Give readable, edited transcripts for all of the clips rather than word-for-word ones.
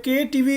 KTV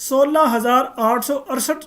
16,868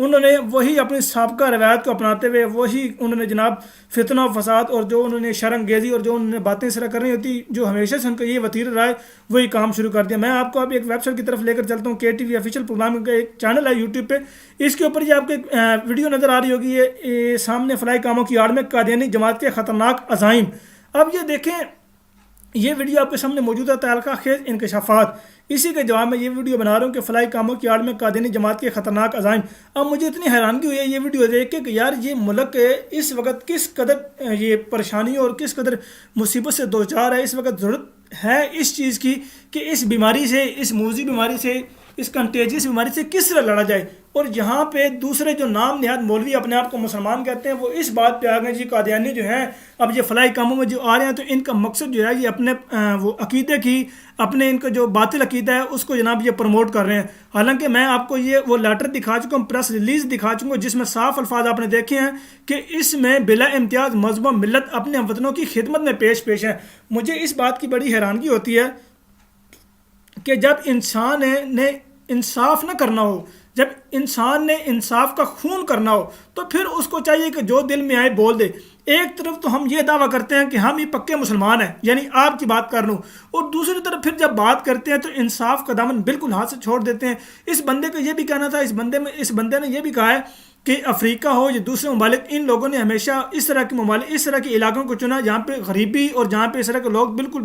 انہوں نے وہی اپنی سابقہ روایت کو اپناتے ہوئے وہی انہوں نے جناب فتنہ و فساد اور جو انہوں نے شرمگیزی اور جو انہوں نے باتیں اس طرح کرنی ہوتی جو ہمیشہ سے ان کا یہ وتیرہ رہا ہے وہی کام شروع کر دیا. میں آپ کو اب ایک ویب سائٹ کی طرف لے کر چلتا ہوں. KTV آفیشیل پروگرام کا ایک چینل ہے یوٹیوب پہ. اس کے اوپر یہ آپ کو ایک ویڈیو نظر آ رہی ہوگی. یہ سامنے فلاحی کاموں کی آڑ میں قادیانی جماعت کے خطرناک عزائم. اب یہ دیکھیں یہ ویڈیو آپ کے سامنے موجود ہے تعلقہ خیز انکشافات. اسی کے جواب میں یہ ویڈیو بنا رہا ہوں کہ فلاحی کاموں کی آڑ میں قادیانی جماعت کے خطرناک عزائم. اب مجھے اتنی حیرانگی ہوئی ہے یہ ویڈیو دیکھ کے کہ یار یہ ملک اس وقت کس قدر یہ پریشانیوں اور کس قدر مصیبت سے دوچار ہے. اس وقت ضرورت ہے اس چیز کی کہ اس بیماری سے اس موذی بیماری سے اس کنٹیجیس بیماری سے کس طرح لڑا جائے. اور یہاں پہ دوسرے جو نام نہاد مولوی اپنے آپ کو مسلمان کہتے ہیں وہ اس بات پہ آ گئے جی قادیانی جو ہیں اب یہ فلاحی کاموں میں جو آ رہے ہیں تو ان کا مقصد جو ہے یہ اپنے وہ عقیدے کی اپنے ان کا جو باطل عقیدہ ہے اس کو جناب یہ پروموٹ کر رہے ہیں. حالانکہ میں آپ کو یہ وہ لیٹر دکھا چکا ہوں, پریس ریلیز دکھا چکا ہوں جس میں صاف الفاظ آپ نے دیکھے ہیں کہ اس میں بلا امتیاز مذہب و ملت اپنے ہم وطنوں کی خدمت میں پیش ہیں. مجھے اس بات کی بڑی حیرانگی ہوتی ہے کہ جب انسان نے انصاف نہ کرنا ہو, جب انسان نے انصاف کا خون کرنا ہو تو پھر اس کو چاہیے کہ جو دل میں آئے بول دے. ایک طرف تو ہم یہ دعویٰ کرتے ہیں کہ ہم ہی پکے مسلمان ہیں یعنی آپ کی بات کر لوں, اور دوسری طرف پھر جب بات کرتے ہیں تو انصاف کا دامن بالکل ہاتھ سے چھوڑ دیتے ہیں. اس بندے کا یہ بھی کہنا تھا, اس بندے نے یہ بھی کہا ہے کہ افریقہ ہو یا دوسرے ممالک ان لوگوں نے ہمیشہ اس طرح کے ممالک اس طرح کے علاقوں کو چنا جہاں پہ غریبی اور جہاں پہ اس طرح کے لوگ بالکل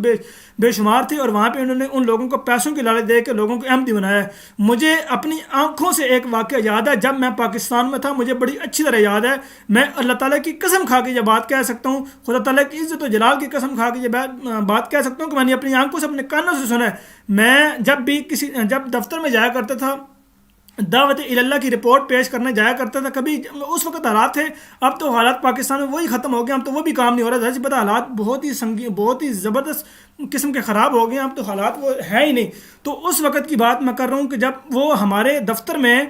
بے شمار تھے اور وہاں پہ انہوں نے ان لوگوں کو پیسوں کی لالچ دے کے لوگوں کو احمدی بنایا ہے. مجھے اپنی آنکھوں سے ایک واقعہ یاد ہے جب میں پاکستان میں تھا, مجھے بڑی اچھی طرح یاد ہے. میں اللہ تعالیٰ کی قسم کھا کے یہ بات کہہ سکتا ہوں, خدا تعالیٰ کی عزت و جلال کی قسم کھا کے یہ بات کہہ سکتا ہوں کہ میں نے اپنی آنکھوں سے اپنے کانوں سے سنا ہے. میں جب دفتر میں جایا کرتا تھا دعوت اللہ کی رپورٹ پیش کرنے جایا کرتا تھا, کبھی اس وقت حالات تھے, اب تو حالات پاکستان میں وہی ختم ہو گئے, اب تو وہ بھی کام نہیں ہو رہا. جیسے پتہ حالات بہت ہی زبردست قسم کے خراب ہو گئے, اب تو حالات وہ ہے ہی نہیں. تو اس وقت کی بات میں کر رہا ہوں کہ جب وہ ہمارے دفتر میں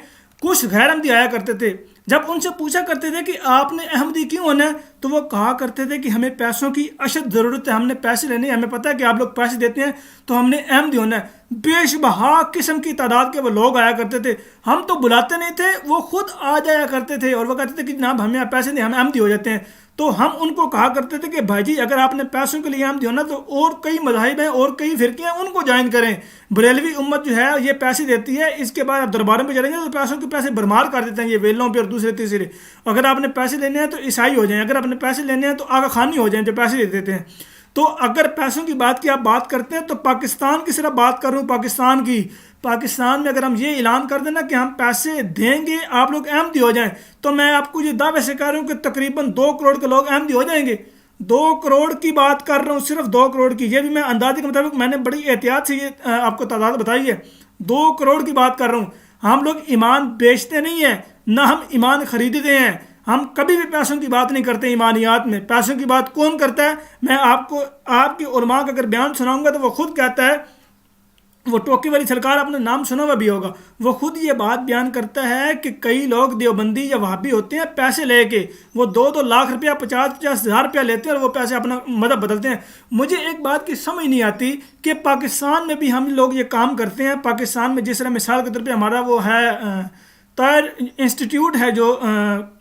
کچھ غیر احمدی آیا کرتے تھے, جب ان سے پوچھا کرتے تھے کہ آپ نے احمدی کیوں ہونا ہے تو وہ کہا کرتے تھے کہ ہمیں پیسوں کی اشد ضرورت ہے, ہم نے پیسے لینے, ہمیں پتہ ہے کہ آپ لوگ پیسے دیتے ہیں تو ہم نے احمدی ہونا ہے. بے شبہ قسم کی تعداد کے وہ لوگ آیا کرتے تھے, ہم تو بلاتے نہیں تھے, وہ خود آ جایا کرتے تھے اور وہ کہتے تھے کہ جناب ہمیں پیسے دیں ہم احمدی ہو جاتے ہیں. تو ہم ان کو کہا کرتے تھے کہ بھائی جی اگر آپ نے پیسوں کے لیے احمدی ہونا تو اور کئی مذاہب ہیں اور کئی فرقے ہیں ان کو جوائن کریں. بریلوی امت جو ہے یہ پیسے دیتی ہے, اس کے بعد آپ درباروں پہ چلیں گے تو پیسوں کے پیسے برمار کر دیتے ہیں یہ ویلوں پہ اور دوسرے تیسرے. اگر آپ نے پیسے لینے ہیں تو عیسائی ہو جائیں, اگر آپ نے پیسے لینے ہیں تو آغا خانی ہو جائیں جو پیسے دے دیتے ہیں. تو اگر پیسوں کی بات کی آپ بات کرتے ہیں تو پاکستان کی صرف بات کر رہا ہوں, پاکستان میں اگر ہم یہ اعلان کر دینا کہ ہم پیسے دیں گے آپ لوگ احمدی ہو جائیں تو میں آپ کو یہ دعوے سے کہہ رہا ہوں کہ تقریباً 2 کروڑ کے لوگ احمدی ہو جائیں گے. 2 کروڑ کی بات کر رہا ہوں, صرف 2 کروڑ کی. یہ بھی میں اندازے کے مطابق میں نے بڑی احتیاط سے یہ آپ کو تعداد بتائی ہے. 2 کروڑ کی بات کر رہا ہوں. ہم لوگ ایمان بیچتے نہیں ہیں نہ ہم ایمان خریدتے ہیں, ہم کبھی بھی پیسوں کی بات نہیں کرتے. ایمانیات میں پیسوں کی بات کون کرتا ہے؟ میں آپ کو آپ کے علماء کا اگر بیان سناؤں گا تو وہ خود کہتا ہے, وہ ٹوکی والی سرکار آپ نے نام سنا ہوا بھی ہوگا, وہ خود یہ بات بیان کرتا ہے کہ کئی لوگ دیوبندی یا وہابی ہوتے ہیں پیسے لے کے, وہ 2 لاکھ روپیہ 50 ہزار روپیہ لیتے ہیں اور وہ پیسے اپنا مذہب بدلتے ہیں. مجھے ایک بات کی سمجھ نہیں آتی کہ پاکستان میں بھی ہم لوگ یہ کام کرتے ہیں. پاکستان میں جس طرح مثال کے طور پہ ہمارا وہ ہے طاہر انسٹیٹیوٹ ہے جو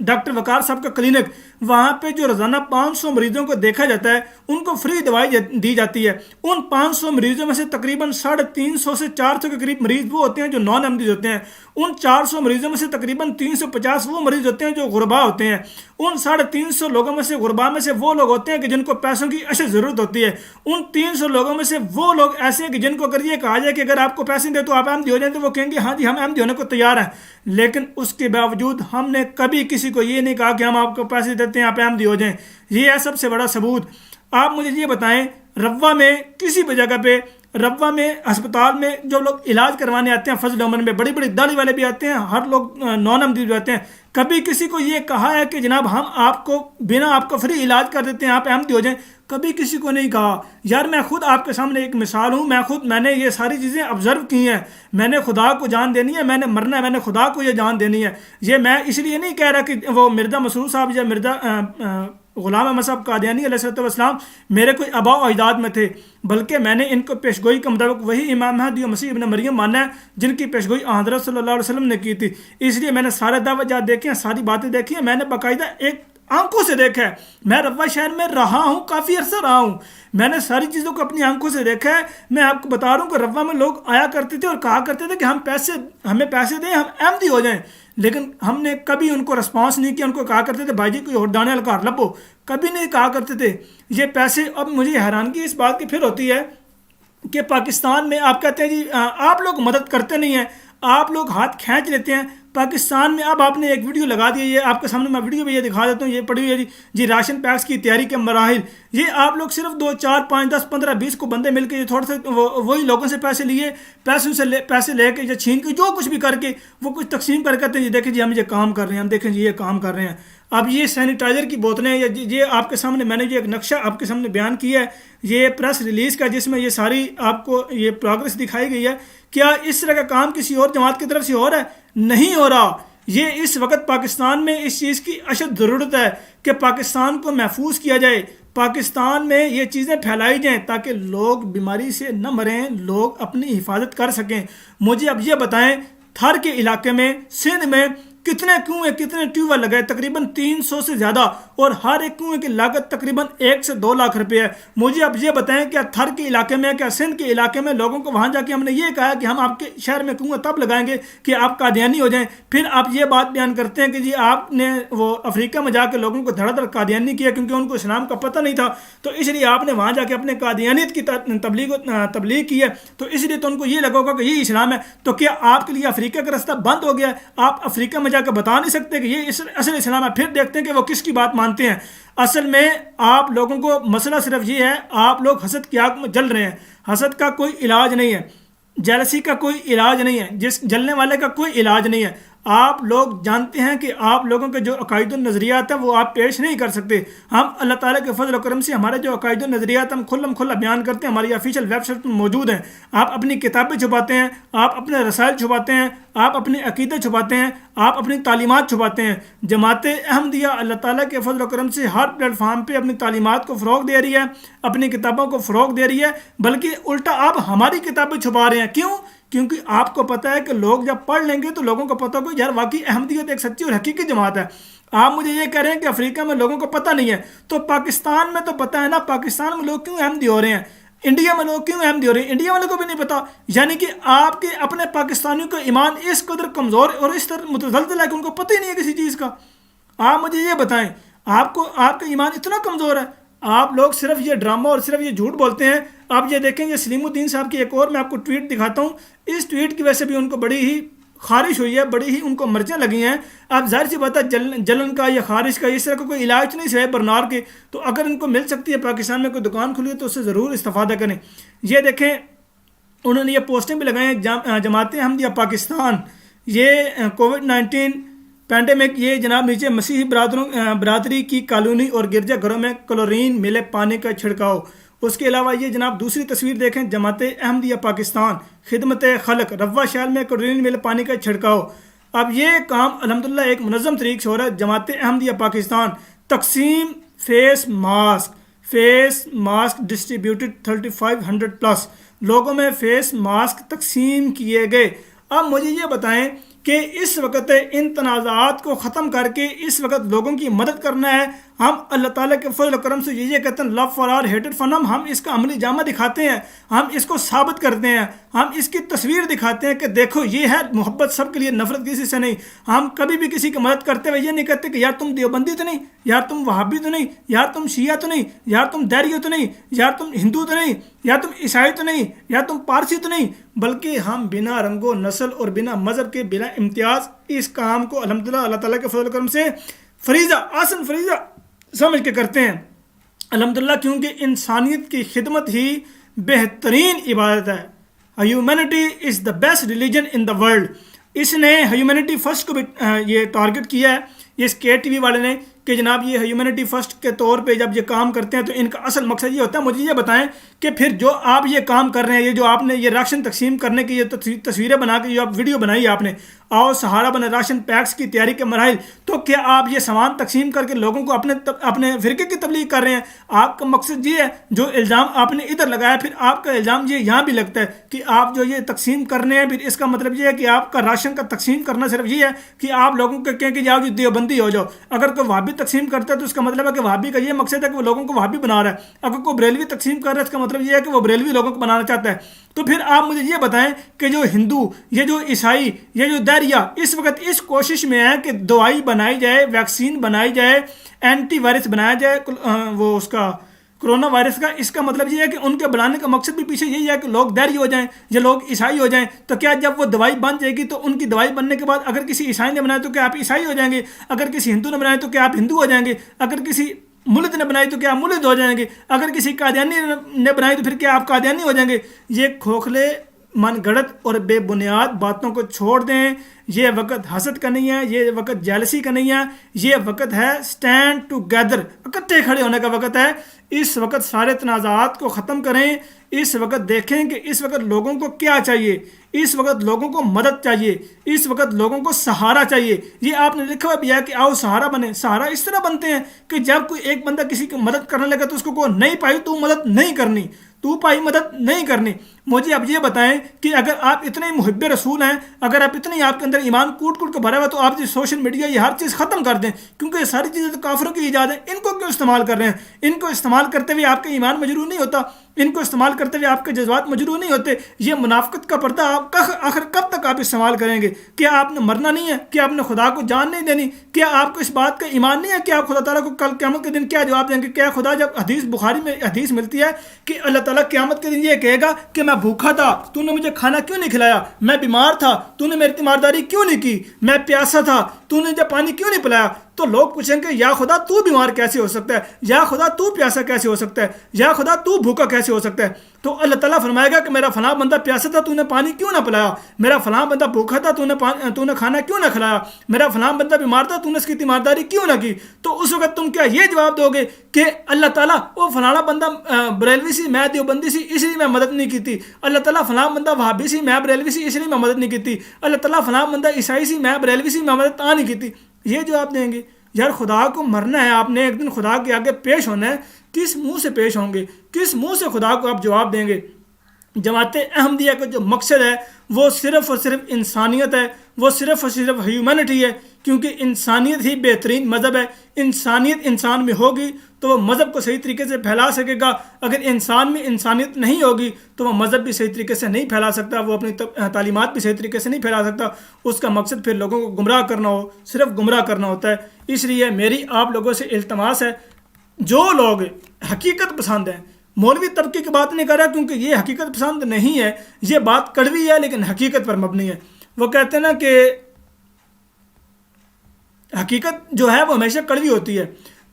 ڈاکٹر وقار صاحب کا کلینک, وہاں پہ جو روزانہ 500 مریضوں کو دیکھا جاتا ہے ان کو فری دوائی دی جاتی ہے. ان 500 مریضوں میں سے تقریباً 350 سے 400 کے قریب مریض وہ ہوتے ہیں جو نان احمدی ہوتے ہیں. ان 400 مریضوں میں سے تقریباً 350 وہ مریض ہوتے ہیں جو غربا ہوتے ہیں. ان 350 لوگوں میں سے غربا میں سے وہ لوگ ہوتے ہیں کہ جن کو پیسوں کی اشد ضرورت ہوتی ہے. ان 300 لوگوں میں سے وہ لوگ ایسے ہیں کہ جن کو اگر یہ کہا جائے کہ اگر آپ کو پیسے دیں تو آپ احمدی ہو جائیں تو وہ کہیں گے ہاں جی ہم احمدی ہونے کو تیار ہیں. لیکن اس کے باوجود ہم نے کبھی کسی کو یہ نہیں کہا کہ ہم آپ کو پیسے دیتے ہیں آپ احمدی ہو جائیں. یہ ہے سب سے بڑا ثبوت. آپ مجھے یہ بتائیں, روا میں کسی بھی جگہ پہ, روا میں ہسپتال میں جو لوگ علاج کروانے آتے ہیں فضل عمر میں بڑی بڑی داڑھی والے بھی آتے ہیں, ہر لوگ نان احمدی بھی آتے ہیں, کبھی کسی کو یہ کہا ہے کہ جناب ہم آپ کو بنا آپ کو فری علاج کر دیتے ہیں آپ احمدی ہو جائیں؟ کبھی کسی کو نہیں کہا. یار میں خود آپ کے سامنے ایک مثال ہوں, میں نے یہ ساری چیزیں آبزرو کی ہیں. میں نے خدا کو جان دینی ہے, میں نے مرنا ہے, میں نے خدا کو یہ جان دینی ہے. یہ میں اس لیے نہیں کہہ رہا کہ وہ مرزا مسرور صاحب یا مرزا غلام احمد صاحب قادیانی علیہ السلام میرے کوئی آباء و اجداد میں تھے، بلکہ میں نے ان کو پیشگوئی کے مطابق وہی امام مہدی و مسیح ابن مریم ماننا ہے جن کی پیشگوئی حضرت صلی اللہ علیہ وسلم نے کی تھی۔ اس لیے میں نے سارے دعوت جات دیکھے ہیں، ساری باتیں دیکھی ہیں، میں نے باقاعدہ ایک آنکھوں سے دیکھا ہے۔ میں روا شہر میں رہا ہوں، کافی عرصہ رہا ہوں، میں نے ساری چیزوں کو اپنی آنکھوں سے دیکھا ہے۔ میں آپ کو بتا رہا ہوں کہ روا میں لوگ آیا کرتے تھے اور کہا کرتے تھے کہ ہمیں پیسے دیں، ہم احمدی ہو جائیں، لیکن ہم نے کبھی ان کو رسپانس نہیں کیا۔ ان کو کہا کرتے تھے بھائی جی کوئی اور دانے الکار لبو، کبھی نہیں کہا کرتے تھے یہ پیسے۔ اب مجھے حیرانگی اس بات کی پھر ہوتی ہے کہ پاکستان میں آپ کہتے ہیں جی آپ لوگ مدد کرتے نہیں ہیں، آپ لوگ ہاتھ کھینچ لیتے ہیں۔ پاکستان میں اب آپ نے ایک ویڈیو لگا دی ہے، یہ آپ کے سامنے میں ویڈیو بھی یہ دکھا دیتا ہوں، یہ پڑی ہوئی ہے جی راشن پیکس کی تیاری کے مراحل۔ یہ آپ لوگ صرف 2 4 5 10 15 20 کو بندے مل کے یہ تھوڑا سا وہی لوگوں سے پیسے لیے، پیسے لے کے یا چھین کے جو کچھ بھی کر کے وہ کچھ تقسیم کر کہتے ہیں جی دیکھیں جی ہم یہ کام کر رہے ہیں، ہم دیکھیں جی یہ کام کر رہے ہیں۔ اب یہ سینیٹائزر کی بوتلیں، یہ آپ کے سامنے میں نے یہ ایک نقشہ آپ کے سامنے بیان کیا ہے، یہ پریس ریلیز کا، جس میں یہ ساری آپ کو یہ پروگرس دکھائی گئی ہے۔ کیا اس طرح کا کام کسی اور جماعت کی طرف سے ہو رہا ہے؟ نہیں ہو رہا۔ یہ اس وقت پاکستان میں اس چیز کی اشد ضرورت ہے کہ پاکستان کو محفوظ کیا جائے، پاکستان میں یہ چیزیں پھیلائی جائیں تاکہ لوگ بیماری سے نہ مریں، لوگ اپنی حفاظت کر سکیں۔ مجھے اب یہ بتائیں تھر کے علاقے میں، سندھ میں کتنے کنویں، کتنے ٹیوب ویل لگے؟ تقریباً 300 سے زیادہ، اور ہر ایک کنویں کی لاگت تقریباً 1 سے 2 لاکھ روپے ہے۔ مجھے اب یہ بتائیں کیا تھر کے علاقے میں، کیا سندھ کے علاقے میں لوگوں کو وہاں جا کے ہم نے یہ کہا کہ ہم آپ کے شہر میں کنویں تب لگائیں گے کہ آپ قادیانی ہو جائیں؟ پھر آپ یہ بات بیان کرتے ہیں کہ جی آپ نے وہ افریقہ میں جا کے لوگوں کو دھڑا دھڑ قادیانی کیا کیونکہ ان کو اسلام کا پتہ نہیں تھا، تو اس لیے آپ نے وہاں جا کے اپنے قادیانیت کی تبلیغ کی ہے، تو اس لیے تو ان کو یہ لگا ہوگا کہ یہ اسلام ہے۔ تو کیا آپ کے لیے افریقہ کا راستہ بند ہو گیا؟ آپ افریقہ میں جا کے بتا نہیں سکتے کہ یہ اصل اسلام ہے؟ پھر دیکھتے ہیں کہ وہ کس کی بات مانتے ہیں۔ اصل میں آپ لوگوں کو مسئلہ صرف یہ ہے، آپ لوگ حسد کی آگ میں جل رہے ہیں۔ حسد کا کوئی علاج نہیں ہے، جیلسی کا کوئی علاج نہیں ہے، جس جلنے والے کا کوئی علاج نہیں ہے۔ آپ لوگ جانتے ہیں کہ آپ لوگوں کے جو عقائد و نظریات ہیں وہ آپ پیش نہیں کر سکتے۔ ہم اللہ تعالیٰ کے فضل و کرم سے ہمارے جو عقائد و نظریات ہم کھلا بیان کرتے ہیں، ہماری آفیشیل ویب سائٹ پر موجود ہیں۔ آپ اپنی کتابیں چھپاتے ہیں، آپ اپنے رسائل چھپاتے ہیں، آپ اپنے عقیدے چھپاتے ہیں، آپ اپنی تعلیمات چھپاتے ہیں۔ جماعت احمدیہ اللہ تعالیٰ کے فضل و کرم سے ہر پلیٹ فارم پہ اپنی تعلیمات کو فروغ دے رہی ہے، اپنی کتابوں کو فروغ دے رہی ہے، بلکہ الٹا آپ ہماری کتابیں چھپا رہے ہیں۔ کیوں؟ کیونکہ آپ کو پتہ ہے کہ لوگ جب پڑھ لیں گے تو لوگوں کو پتہ ہوگا یار واقعی احمدیت ایک سچی اور حقیقی جماعت ہے۔ آپ مجھے یہ کہہ رہے ہیں کہ افریقہ میں لوگوں کو پتہ نہیں ہے، تو پاکستان میں تو پتہ ہے نا، پاکستان میں لوگ کیوں احمدی ہو رہے ہیں، انڈیا میں لوگ کیوں احمدی ہو رہے ہیں، انڈیا والوں کو بھی نہیں پتہ۔ یعنی کہ آپ کے اپنے پاکستانیوں کا ایمان اس قدر کمزور اور اس طرح متزلزل ہے کہ ان کو پتہ ہی نہیں ہے کسی چیز کا۔ آپ مجھے یہ بتائیں آپ کا ایمان اتنا کمزور ہے، آپ لوگ صرف یہ ڈرامہ اور صرف یہ جھوٹ بولتے ہیں۔ آپ یہ دیکھیں یہ سلیم الدین صاحب کی ایک اور میں آپ کو ٹویٹ دکھاتا ہوں، اس ٹویٹ کی وجہ سے بھی ان کو بڑی ہی خارش ہوئی ہے، بڑی ہی ان کو مرچیں لگی ہیں۔ آپ ظاہر سی بات ہے جلن کا یا خارش کا اس طرح کا کوئی علاج نہیں سوائے برنار کے، تو اگر ان کو مل سکتی ہے پاکستان میں کوئی دکان کھلی ہے تو اس سے ضرور استفادہ کریں۔ یہ دیکھیں انہوں نے یہ پوسٹیں بھی لگائیں ہیں، جماعت احمدیہ پاکستان، یہ کووڈ-19 پینڈیمک، یہ جناب نیچے مسیحی برادری کی کالونی اور گرجا گھروں میں کلورین ملے پانی کا چھڑکاؤ۔ اس کے علاوہ یہ جناب دوسری تصویر دیکھیں، جماعت احمدیہ پاکستان خدمت خلق روا شہر میں کلورین ملے پانی کا چھڑکاؤ۔ اب یہ کام الحمدللہ ایک منظم طریقے سے ہو رہا ہے۔ جماعت احمدیہ پاکستان تقسیم فیس ماسک ڈسٹریبیوٹڈ 3500 پلس، لوگوں میں فیس ماسک تقسیم کیے گئے۔ اب مجھے یہ بتائیں کہ اس وقت ان تنازعات کو ختم کر کے اس وقت لوگوں کی مدد کرنا ہے۔ ہم اللہ تعالیٰ کے فضل و کرم سے یہ کہتے ہیں لو فار آل ہیٹڈ فار نم، ہم اس کا عملی جامہ دکھاتے ہیں، ہم اس کو ثابت کرتے ہیں، ہم اس کی تصویر دکھاتے ہیں کہ دیکھو یہ ہے محبت سب کے لیے، نفرت کسی سے نہیں۔ ہم کبھی بھی کسی کی مدد کرتے ہوئے یہ نہیں کہتے کہ یار تم دیوبندی تو نہیں، یار تم وہابی تو نہیں، یار تم شیعہ تو نہیں، یار تم دیریو تو نہیں، یار تم ہندو تو نہیں، یا تم عیسائی تو نہیں، یا تم پارسی تو نہیں، بلکہ ہم بنا رنگ و نسل اور بنا مذہب کے بلا امتیاز اس کام کو الحمدللہ اللہ تعالیٰ کے فضل و کرم سے آسن فریضہ سمجھ کے کرتے ہیں الحمدللہ، کیونکہ انسانیت کی خدمت ہی بہترین عبادت ہے۔ Humanity is the best religion in the world. اس نے ہیومینٹی فرسٹ کو بھی یہ ٹارگٹ کیا ہے، اس کے ٹی وی والے نے، کہ جناب یہ ہیومینٹی فرسٹ کے طور پہ جب یہ کام کرتے ہیں تو ان کا اصل مقصد یہ ہوتا ہے. مجھے یہ بتائیں کہ پھر جو آپ یہ کام کر رہے ہیں, یہ جو آپ نے یہ راشن تقسیم کرنے کی یہ تصویریں بنا کے جو آپ ویڈیو بنائی آپ نے, آؤ سہارا بنا راشن پیکس کی تیاری کے مراحل, تو کیا آپ یہ سامان تقسیم کر کے لوگوں کو اپنے فرقے کی تبلیغ کر رہے ہیں؟ آپ کا مقصد یہ ہے, جو الزام آپ نے ادھر لگایا پھر آپ کا الزام یہ یہاں بھی لگتا ہے کہ آپ جو یہ تقسیم کرنے ہیں, پھر اس کا مطلب یہ ہے کہ آپ کا راشن کا تقسیم کرنا صرف یہ ہے کہ آپ لوگوں کو کہیں کہ جاؤ جو دیوبندی ہو جاؤ. اگر کوئی وہابی تقسیم کرتا ہے تو اس کا مطلب ہے کہ وہابی کا یہ مقصد ہے کہ وہ لوگوں کو وہابی بنا رہا ہے. اگر کوئی بریلوی تقسیم کر رہا ہے اس کا مطلب یہ ہے کہ وہ بریلوی لوگوں کو بنانا چاہتا ہے. تو پھر آپ مجھے یہ بتائیں کہ جو ہندو, یہ جو عیسائی, یہ جو دہریہ اس وقت اس کوشش میں ہے کہ دوائی بنائی جائے, ویکسین بنائی جائے, اینٹی وائرس بنایا جائے وہ اس کا کرونا وائرس کا. اس کا مطلب یہ ہے کہ ان کے بنانے کا مقصد بھی پیچھے یہی ہے کہ لوگ دہری ہو جائیں یا لوگ عیسائی ہو جائیں. تو کیا جب وہ دوائی بن جائے گی تو ان کی دوائی بننے کے بعد اگر کسی عیسائی نے بنایا تو کیا آپ عیسائی ہو جائیں گے؟ اگر کسی ہندو نے بنایا تو کیا آپ ہندو ہو جائیں گے؟ اگر کسی ملد نے بنائی تو کیا آپ ملد ہو جائیں گے؟ اگر کسی قادیانی نے بنائی تو پھر کیا آپ قادیانی ہو جائیں گے؟ یہ کھوکھلے من گھڑت اور بے بنیاد باتوں کو چھوڑ دیں. یہ وقت حسد کا نہیں ہے, یہ وقت جیلسی کا نہیں ہے, یہ وقت ہے سٹینڈ ٹوگیدر, اکٹھے کھڑے ہونے کا وقت ہے. اس وقت سارے تنازعات کو ختم کریں. اس وقت دیکھیں کہ اس وقت لوگوں کو کیا چاہیے. اس وقت لوگوں کو مدد چاہیے, اس وقت لوگوں کو سہارا چاہیے. یہ آپ نے لکھا ہوا بھی ہے کہ آؤ سہارا بنے. سہارا اس طرح بنتے ہیں کہ جب کوئی ایک بندہ کسی کی مدد کرنے لگا تو اس کو نہیں پائی تو مدد نہیں کرنی, تو پائی مدد نہیں کرنی. مجھے اب یہ بتائیں کہ اگر آپ اتنے محب رسول ہیں, اگر آپ اتنے آپ کے اندر ایمان کوٹ کوٹ کے بھرا ہوا, تو آپ یہ سوشل میڈیا یہ ہر چیز ختم کر دیں, کیونکہ یہ ساری چیزیں تو کافروں کی ایجاد ہیں. ان کو کیوں استعمال کر رہے ہیں؟ ان کو استعمال کرتے ہوئے آپ کا ایمان مجروح نہیں ہوتا, ان کو استعمال کرتے ہوئے آپ کے جذبات مجروح نہیں ہوتے. یہ منافقت کا پردہ آپ آخر کب تک آپ استعمال کریں گے؟ کیا آپ نے مرنا نہیں ہے؟ کیا آپ نے خدا کو جان نہیں دینی؟ کیا آپ کو اس بات کا ایمان نہیں ہے کہ آپ خدا تعالیٰ کو کل قیامت کے دن کیا جواب دیں گے؟ کیا خدا, جب حدیث بخاری میں حدیث ملتی ہے کہ اللہ تعالیٰ قیامت کے دن یہ کہے گا کہ میں بھوکا تھا, تو نے مجھے کھانا کیوں نہیں کھلایا؟ میں بیمار تھا, تو نے میری تیمارداری کیوں نہیں کی؟ میں پیاسا تھا, تو نے مجھے پانی کیوں نہیں پلایا؟ تو لوگ پوچھیں گے یا خدا تو بیمار کیسے ہو سکتا ہے, یا خدا تو پیاسا کیسے ہو سکتا ہے, یا خدا تو بھوکا کیسے ہو سکتا ہے؟ تو اللہ تعالیٰ فرمائے گا کہ میرا فلاں بندہ پیاسا تھا, تو نے پانی کیوں نہ پلایا؟ میرا فلاں بندہ بھوکا تھا, تو نے کھانا کیوں نہ کھلایا؟ میرا فلاں بندہ بیمار تھا, تو نے اس کی تیمارداری کیوں نہ کی؟ تو اس وقت تم کیا یہ جواب دو گے کہ اللہ تعالیٰ وہ فلانا بندہ بریلوی سی, میں دیوبندی سی, اس لیے میں مدد نہیں کی تھی. اللہ تعالیٰ فلاں بندہ وہابی سی, میں بریلوی سی, اس لیے میں مدد نہیں کی تھی. اللہ تعالیٰ فلاں بندہ عیسائی سی, میں بریلوی سی, میں مدد نہیں کی تھی. یہ جواب دیں گے؟ یار خدا کو مرنا ہے, آپ نے ایک دن خدا کے آگے پیش ہونا ہے. کس منہ سے پیش ہوں گے؟ کس منہ سے خدا کو آپ جواب دیں گے؟ جماعت احمدیہ کا جو مقصد ہے وہ صرف اور صرف انسانیت ہے, وہ صرف اور صرف ہیومینٹی ہے, کیونکہ انسانیت ہی بہترین مذہب ہے. انسانیت انسان میں ہوگی تو وہ مذہب کو صحیح طریقے سے پھیلا سکے گا. اگر انسان میں انسانیت نہیں ہوگی تو وہ مذہب بھی صحیح طریقے سے نہیں پھیلا سکتا, وہ اپنی تعلیمات بھی صحیح طریقے سے نہیں پھیلا سکتا. اس کا مقصد پھر لوگوں کو گمراہ کرنا ہو, صرف گمراہ کرنا ہوتا ہے. اس لیے میری آپ لوگوں سے التماس ہے, جو لوگ حقیقت پسند ہیں, مولوی طبقے کی بات نہیں کر رہا کیونکہ یہ حقیقت پسند نہیں ہے, یہ بات کڑوی ہے لیکن حقیقت پر مبنی ہے. وہ کہتے ہیں نا کہ حقیقت جو ہے وہ ہمیشہ کڑوی ہوتی ہے,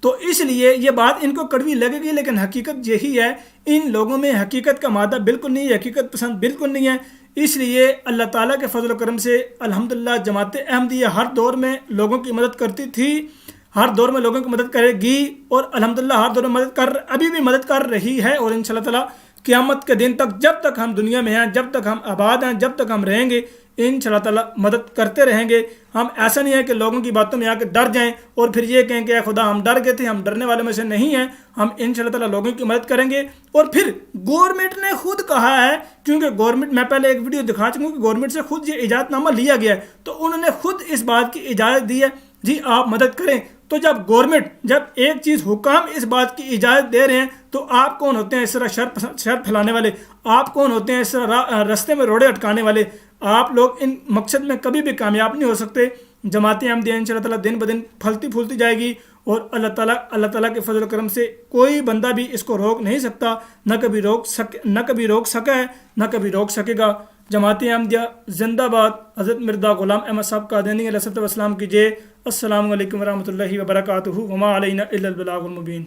تو اس لیے یہ بات ان کو کڑوی لگے گی لیکن حقیقت یہی ہے. ان لوگوں میں حقیقت کا مادہ بالکل نہیں ہے, حقیقت پسند بالکل نہیں ہے. اس لیے اللہ تعالیٰ کے فضل و کرم سے الحمدللہ جماعت احمدیہ ہر دور میں لوگوں کی مدد کرتی تھی, ہر دور میں لوگوں کی مدد کرے گی, اور الحمدللہ ہر دور میں ابھی بھی مدد کر رہی ہے. اور انشاءاللہ تعالیٰ قیامت کے دن تک, جب تک ہم دنیا میں ہیں, جب تک ہم آباد ہیں, جب تک ہم رہیں گے, انشاءاللہ تعالیٰ مدد کرتے رہیں گے. ہم ایسا نہیں ہے کہ لوگوں کی باتوں میں آ کے ڈر جائیں اور پھر یہ کہیں کہ اے خدا ہم ڈر گئے تھے. ہم ڈرنے والے میں سے نہیں ہیں. ہم انشاءاللہ تعالیٰ لوگوں کی مدد کریں گے. اور پھر گورنمنٹ نے خود کہا ہے, کیونکہ گورنمنٹ, میں پہلے ایک ویڈیو دکھا چکا ہوں کہ گورنمنٹ سے خود یہ اجازت نامہ لیا گیا ہے, تو انہوں نے خود اس بات کی اجازت دی ہے جی آپ مدد کریں. تو جب گورنمنٹ, جب ایک چیز حکام اس بات کی اجازت دے رہے ہیں, تو آپ کون ہوتے ہیں اس طرح شر پھیلانے والے؟ آپ کون ہوتے ہیں اس طرح رستے میں روڑے اٹکانے والے؟ آپ لوگ ان مقصد میں کبھی بھی کامیاب نہیں ہو سکتے. جماعت احمدیہ انشاءاللہ تعالیٰ دن بدن پھلتی پھولتی جائے گی, اور اللہ تعالیٰ کے فضل و کرم سے کوئی بندہ بھی اس کو روک نہیں سکتا, نہ کبھی روک سکا ہے, نہ کبھی روک سکے گا. جماعت احمدیہ زندہ باد. حضرت مرزا غلام احمد صاحب قادیانی علیہ السلام کی جے. السلام علیکم ورحمۃ اللہ وبرکاتہ. وما علینا الا البلاغ المبین.